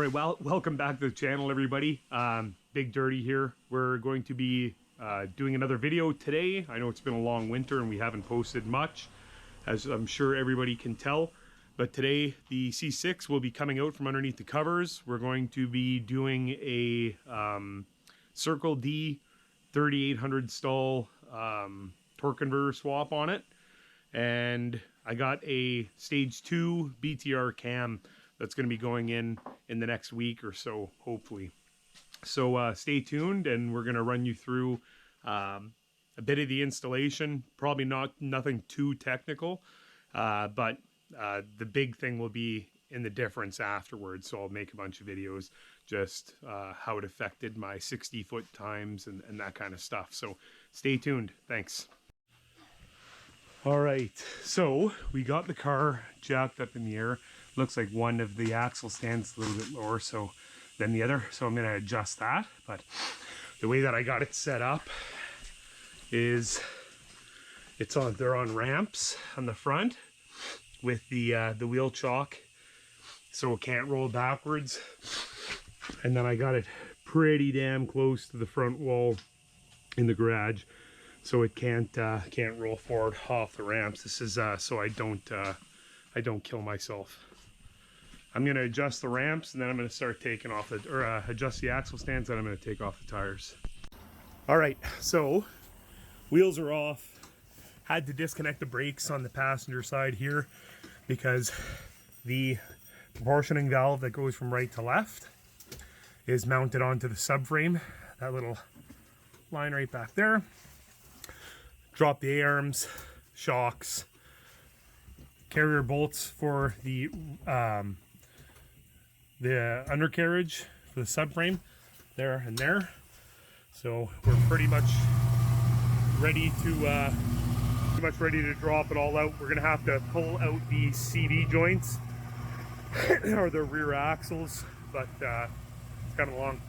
right, well, welcome back to the channel, everybody. Big Dirty here. We're going to be doing another video today. I know it's been a long winter and we haven't posted much, as I'm sure everybody can tell. But today, the C6 will be coming out from underneath the covers. We're going to be doing a Circle D 3800 stall torque converter swap on it. And I got a stage 2 BTR cam that's going to be going in the next week or so, hopefully. So stay tuned, and we're going to run you through a bit of the installation. Probably nothing too technical, but the big thing will be in the difference afterwards. So I'll make a bunch of videos just how it affected my 60-foot times and that kind of stuff. So stay tuned. Thanks. All right, so we got the car jacked up in the air. Looks like one of the axle stands a little bit lower than the other, so I'm going to adjust that. But the way that I got it set up is they're on ramps on the front with the wheel chock, so it can't roll backwards. And then I got it pretty damn close to the front wall in the garage, so it can't roll forward off the ramps. This is so I don't kill myself. I'm going to adjust the ramps, and then I'm going to start taking off adjust the axle stands, and I'm going to take off the tires. All right, so wheels are off. Had to disconnect the brakes on the passenger side here because the proportioning valve that goes from right to left is mounted onto the subframe. That little line right back there. Drop the A-arms, shocks, carrier bolts for the undercarriage for the subframe, there and there. So we're pretty much ready to drop it all out. We're gonna have to pull out the CV joints or the rear axles, but it's coming along.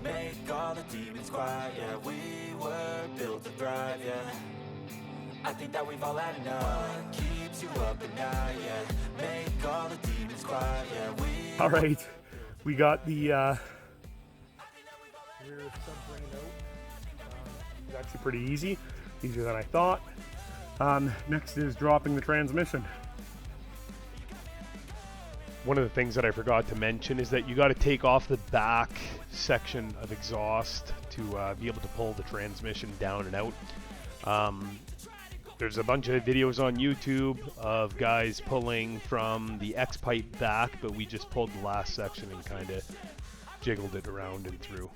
Make all the demons quiet, yeah. We were built to thrive, yeah. I think that we've all had enough. What keeps you up at night, yeah. Make all the demons quiet, yeah. All right, we got the rear subframe out. It's actually pretty easy, easier than I thought. Next is dropping the transmission. One of the things that I forgot to mention is that you got to take off the back section of exhaust to be able to pull the transmission down and out. There's a bunch of videos on YouTube of guys pulling from the X-pipe back, but we just pulled the last section and kind of jiggled it around and through.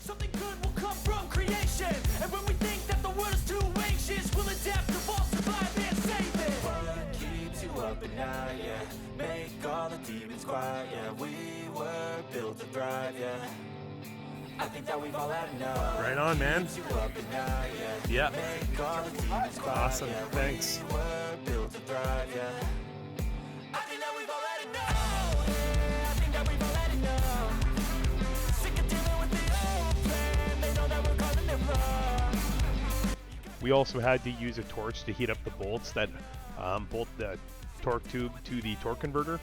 Something good will come from creation, and when we think that the world is too anxious, we'll adapt, evolve, survive, and save it. What keeps you up at night, yeah. Make all the demons quiet, yeah. We were built to thrive, yeah. I think that we've all had enough. Right on, man. You up at night, Yeah. yeah. Make all the demons quiet, Awesome. yeah. Thanks. We were built to thrive, yeah. I think that we've all had enough. Yeah, I think that we've all had enough. Sick of dealing with the old plan. They know that we're calling it wrong. We also had to use a torch to heat up the bolts that bolt the torque tube to the torque converter,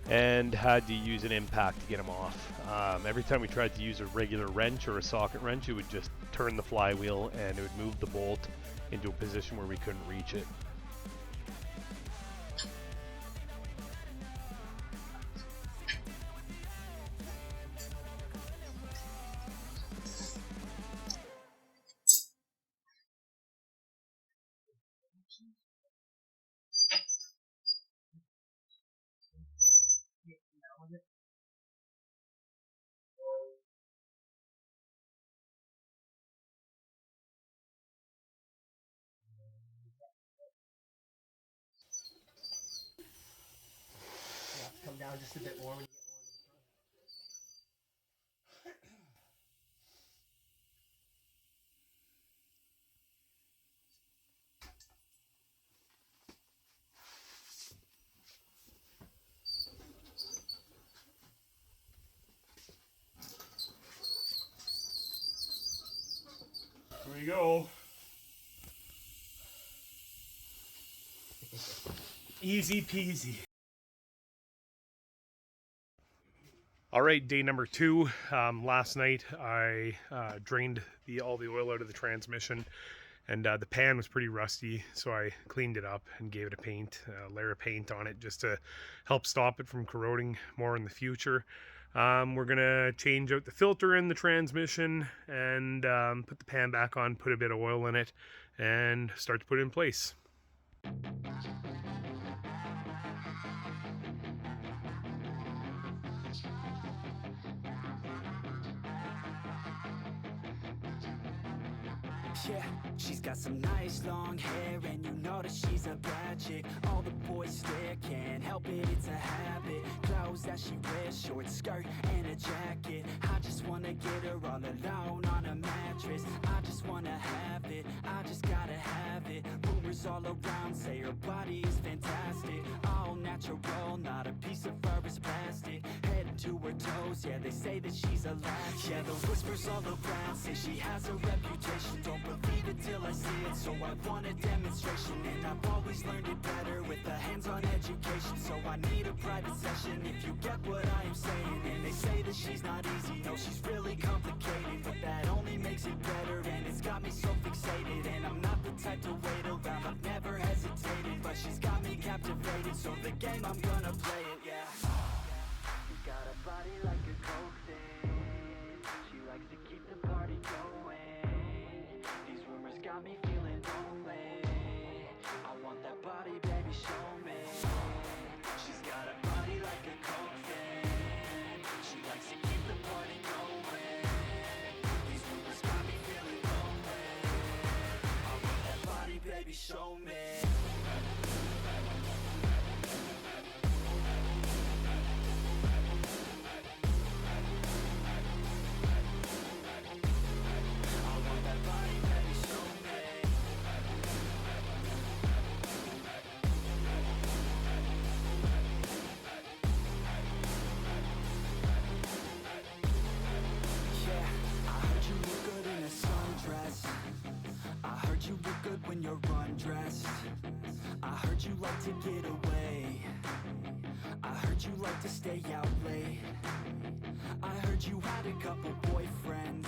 and had to use an impact to get them off. Every time we tried to use a regular wrench or a socket wrench, it would just turn the flywheel and it would move the bolt into a position where we couldn't reach it. down just a bit more when you get Here we go. Easy peasy. All right, day number 2. Last night I drained all the oil out of the transmission, and the pan was pretty rusty, so I cleaned it up and gave it a layer of paint on it just to help stop it from corroding more in the future. We're gonna change out the filter in the transmission and put the pan back on, put a bit of oil in it, and start to put it in place. Yeah, she's got some nice long hair, and you know that she's a bad chick. All the boys stare, can't help it, it's a habit. Clothes that she wears, short skirt and a jacket. I just wanna get her all alone on a mattress. I just wanna have it, I just gotta have it. Rumors all around say her body is fantastic. All natural, not a piece of fur is plastic. Head to her toes, yeah, they say that she's a latch. Yeah, the whispers all around say she has a reputation. Don't believe it till I see it, so I want a demonstration. And I've always learned it better with a hands-on education. So I need a private session if you get what I am saying. And they say that she's not easy, no, she's really complicated. But that only makes it better, and it's got me so fixated. And I'm not the type to wait around, I've never hesitated. But she's got me captivated, so the game, I'm gonna play it, yeah. She's got a body like a coke thing. She likes to keep the party going. These rumors got me feeling lonely. I want that body, baby, show me. She's got a body like a coke thing. She likes to keep the party going. These rumors got me feeling lonely. I want that body, baby, show me. When you're undressed, I heard you like to get away. I heard you like to stay out late. I heard you had a couple boyfriends.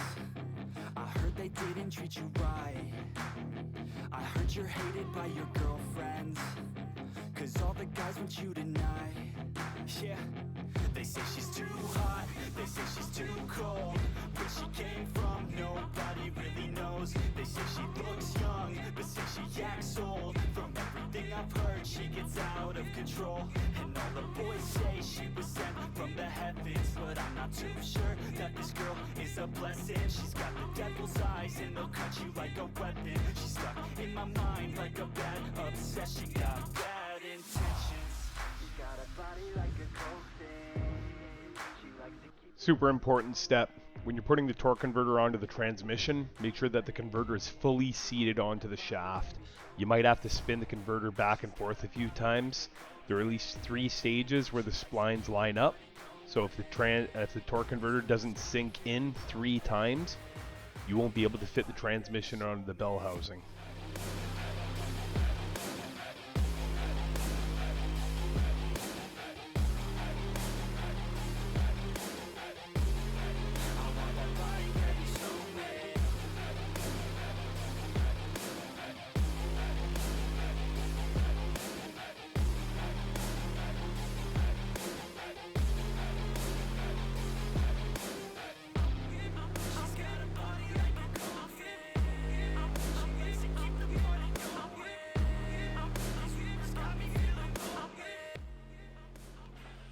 I heard they didn't treat you right. I heard you're hated by your girlfriends, 'cause all the guys want you tonight. Yeah, they say she's too hot, they say she's too cold. Where she came from, nobody really knows. They say she looks young, but say she acts old. From everything I've heard, she gets out of control. And all the boys say she was sent from the heavens, but I'm not too sure that this girl is a blessing. She's got the devil's eyes, and they'll cut you like a weapon. She's stuck in my mind like a bad obsession. Got bad intentions. She's got a body like a coke thing. She likes to keep... Super important step. When you're putting the torque converter onto the transmission, make sure that the converter is fully seated onto the shaft. You might have to spin the converter back and forth a few times. There are at least 3 stages where the splines line up. So if the torque converter doesn't sink in 3 times, you won't be able to fit the transmission onto the bell housing.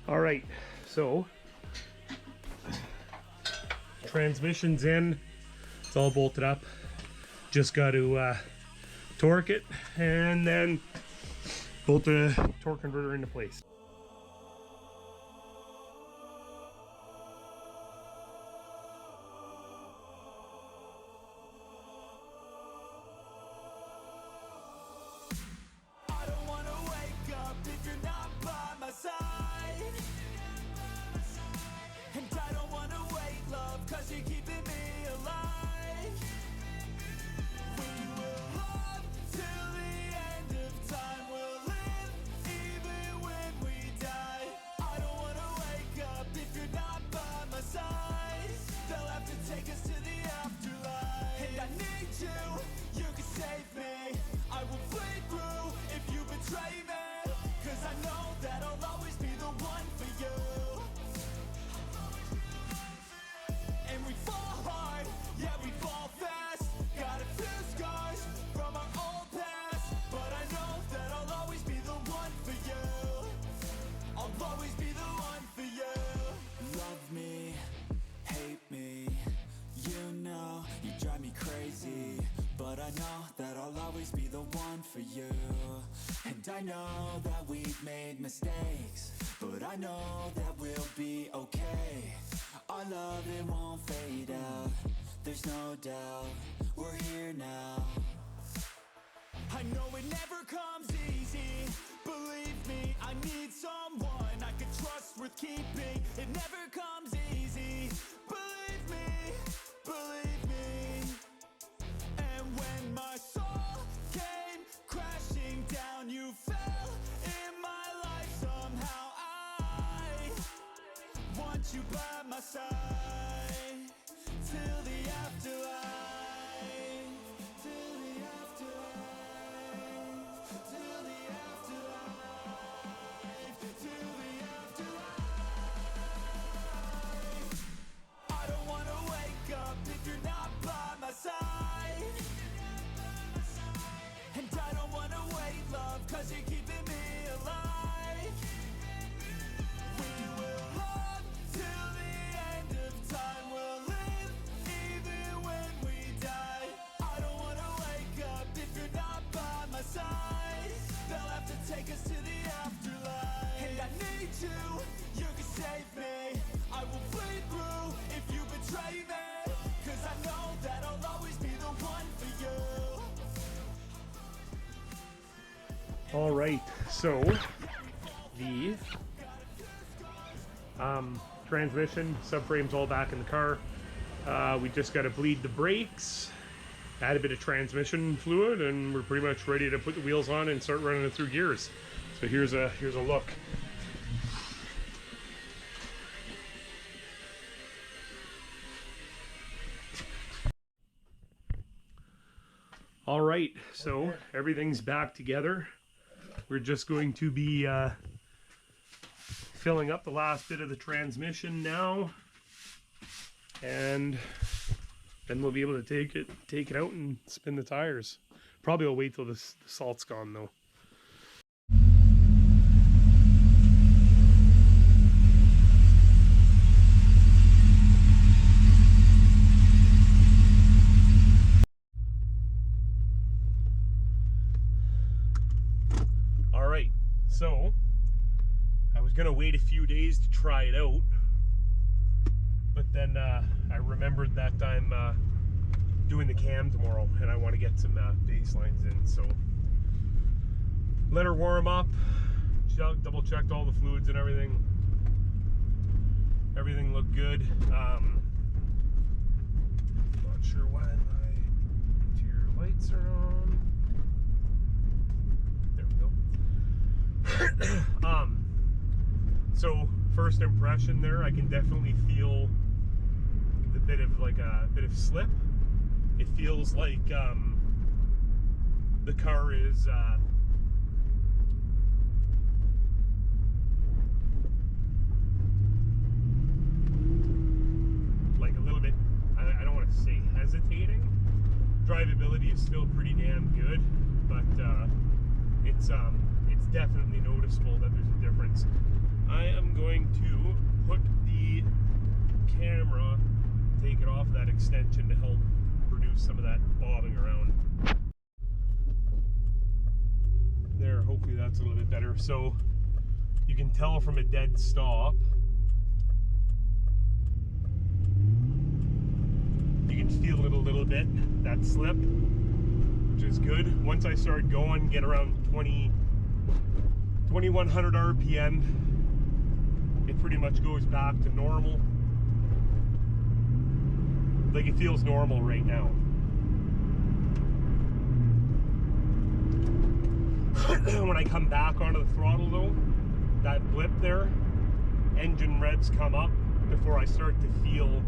All right, so transmission's in, it's all bolted up. Just got to torque it and then bolt the torque converter into place. but I know that I'll always be the one for you. And I know that we've made mistakes, but I know that we'll be okay. Our love, it won't fade out, there's no doubt, we're here now. I know it never comes easy, believe me, I need someone I can trust, worth keeping. It never comes easy, believe me, believe me. And when my soul came crashing down, you fell in my life somehow. I want you by my side till the afterlife. Cause you're keeping me alive. We will love till the end of time. We'll live even when we die. I don't wanna wake up if you're not by my side. They'll have to take us to the afterlife. And I need you can save me. I will bleed through if you betray me. Cause I know that I'll always be the one for you. All right, so the transmission, subframe's all back in the car. We just got to bleed the brakes, add a bit of transmission fluid, and we're pretty much ready to put the wheels on and start running it through gears. So here's a look. All right, so everything's back together. We're just going to be filling up the last bit of the transmission now, and then we'll be able to take it out and spin the tires. Probably will wait till the salt's gone though. So, I was gonna wait a few days to try it out, but then I remembered that I'm doing the cam tomorrow and I want to get some baselines in, so let her warm up, double checked all the fluids and everything. Everything looked good. Not sure why my interior lights are on. So first impression there, I can definitely feel the bit of slip. It feels like the car is like a little bit, I don't want to say hesitating. Drivability is still pretty damn good, but it's definitely noticeable that there's a difference. I am going to put the camera, take it off that extension to help reduce some of that bobbing around. There, hopefully that's a little bit better. So you can tell from a dead stop, you can feel it a little bit, that slip, which is good. Once I start going, get around 2100 RPM, it pretty much goes back to normal. Like, it feels normal right now. When I come back onto the throttle though, that blip there, engine revs come up before I start to feel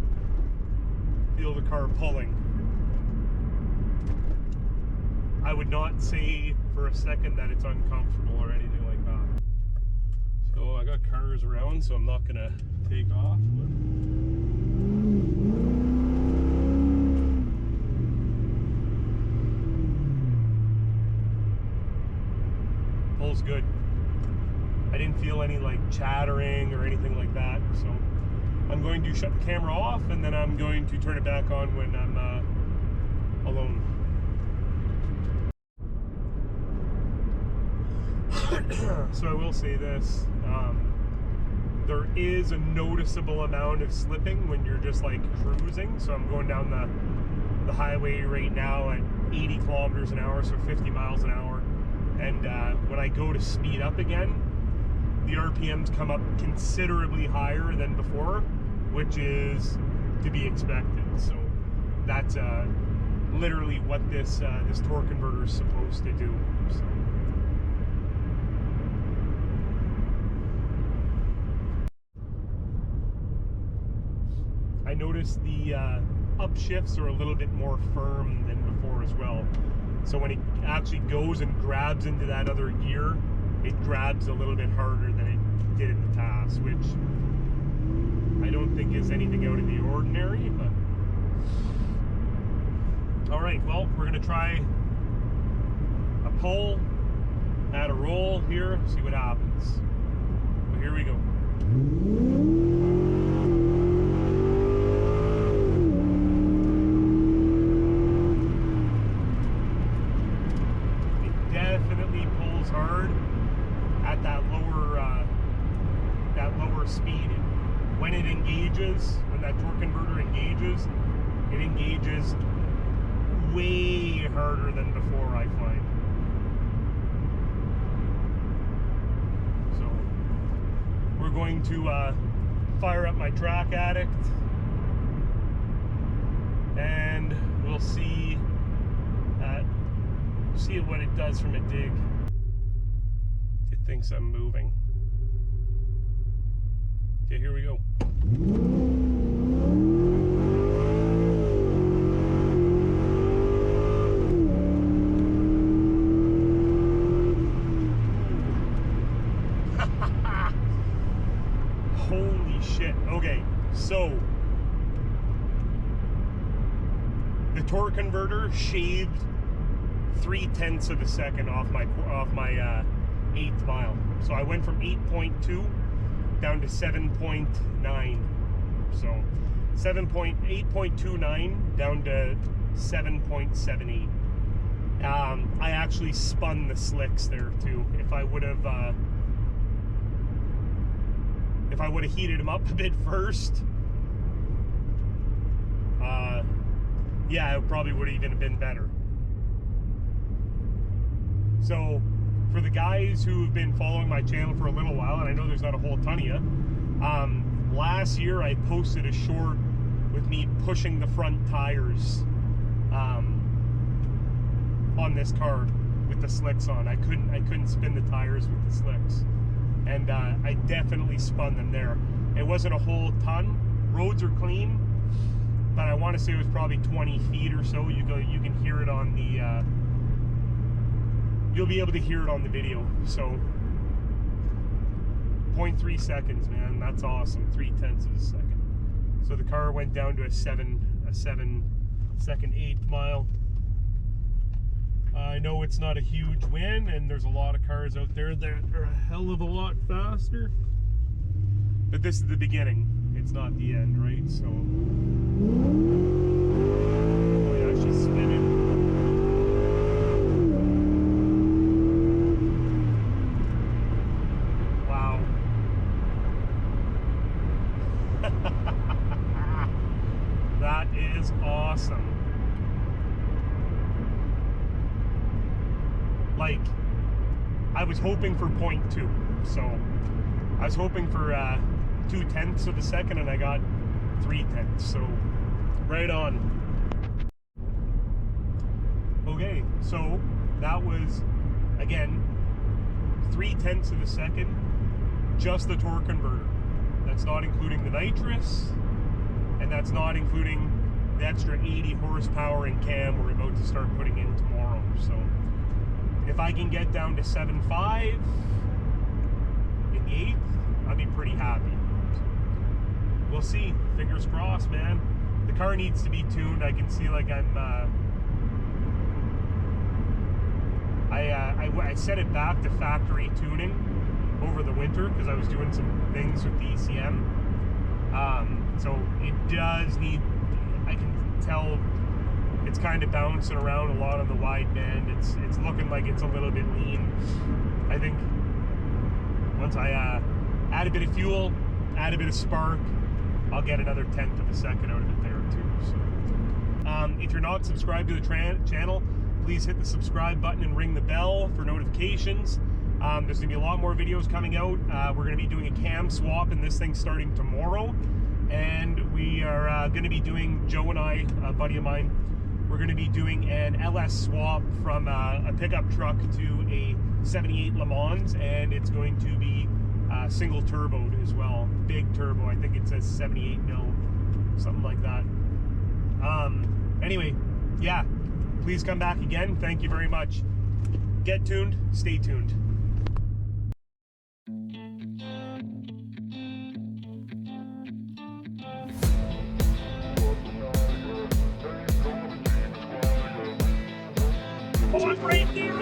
the car pulling. I would not say for a second that it's uncomfortable or anything like that. So I got cars around, so I'm not gonna take off. Pulls good. I didn't feel any like chattering or anything like that, so I'm going to shut the camera off and then I'm going to turn it back on when I'm alone. So I will say this, there is a noticeable amount of slipping when you're just like cruising. So I'm going down the highway right now at 80 kilometers an hour, so 50 miles an hour. And when I go to speed up again, the RPMs come up considerably higher than before, which is to be expected. So that's literally what this torque converter is supposed to do. So. I noticed the upshifts are a little bit more firm than before as well. So when it actually goes and grabs into that other gear, it grabs a little bit harder than it did in the past, which I don't think is anything out of the ordinary, but all right, well, we're gonna try a pull, add a roll here, see what happens. So here we go. Hard at that lower speed. When it engages, when that torque converter engages, it engages way harder than before, I find. So we're going to fire up my Track Addict and we'll see what it does from a dig. Thinks I'm moving. Okay, here we go. Holy shit. Okay, so the torque converter shaved 0.3 of a second off my 8th mile. So I went from 8.2 down to 7.9. So 8.29 down to 7.78. I actually spun the slicks there too. If I would have heated them up a bit first, yeah, it probably would have even been better. So for the guys who have been following my channel for a little while, and I know there's not a whole ton of you, last year I posted a short with me pushing the front tires on this car with the slicks on. I couldn't spin the tires with the slicks, and I definitely spun them there. It wasn't a whole ton. Roads are clean, but I want to say it was probably 20 feet or so. You can hear it on the. You'll be able to hear it on the video. So 0.3 seconds, man, that's awesome. 0.3 of a second. So the car went down to a 7-second 8th mile. I know it's not a huge win, and there's a lot of cars out there that are a hell of a lot faster, but this is the beginning. It's not the end, right? So, oh yeah, she's spinning. That is awesome. Like, I was hoping for 0.2, so I was hoping for 0.2 of a second, and I got 0.3, so right on. Okay, so that was, again, 0.3 of a second, just the torque converter. That's not including the nitrous, and that's not including the extra 80 horsepower in cam we're about to start putting in tomorrow. So if I can get down to 7.5 in the 8th, I'll be pretty happy. We'll see. Fingers crossed, man. The car needs to be tuned. I can see like I set it back to factory tuning over the winter because I was doing some things with the ECM. So it does need, I can tell it's kind of bouncing around a lot on the wide band. It's looking like it's a little bit lean. I think Once I add a bit of fuel, add a bit of spark, I'll get another 1/10 of a second out of it there too. So, if you're not subscribed to the channel, please hit the subscribe button and ring the bell for notifications. There's gonna be a lot more videos coming out. We're gonna be doing a cam swap in this thing starting tomorrow. And we are gonna be doing, Joe and I, a buddy of mine, we're gonna be doing an LS swap from a pickup truck to a 78 Le Mans, and it's going to be single turboed as well. Big turbo, I think it says 78 mil, something like that. Anyway, yeah, please come back again. Thank you very much. Get tuned, stay tuned. Oh, it's right there,